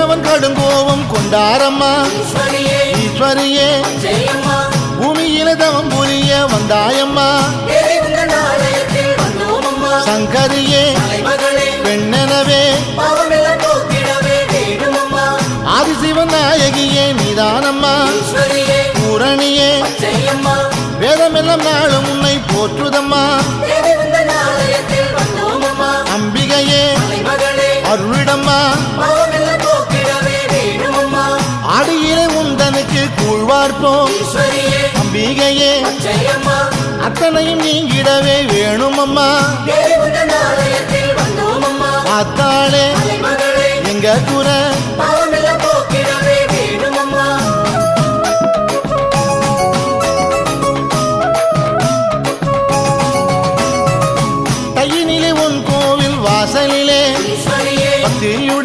கதிரவன் கடுங்கோபம் கொண்டாரம்மா ஈஸ்வரியே பூமியில தவம் புரிய வந்தாயம்மா சங்கரியே பெண்ணெனவே ஆதிசிவன் நாயகியே நீதானம்மா பூரணியே வேதமெல்லாம் நாளும் உன்னை போற்றுதம்மா அம்பிகையே அருளிடம்மா ஆடியிலே உந்தனுக்கு கூழ்வார்ப்போம் அம்பிகையே அத்தனையும் நீங்கிடவே வேணுமம்மா அத்தாளே எங்க குறை தையினிலே உன் கோவில் வாசலிலே பக்தியும்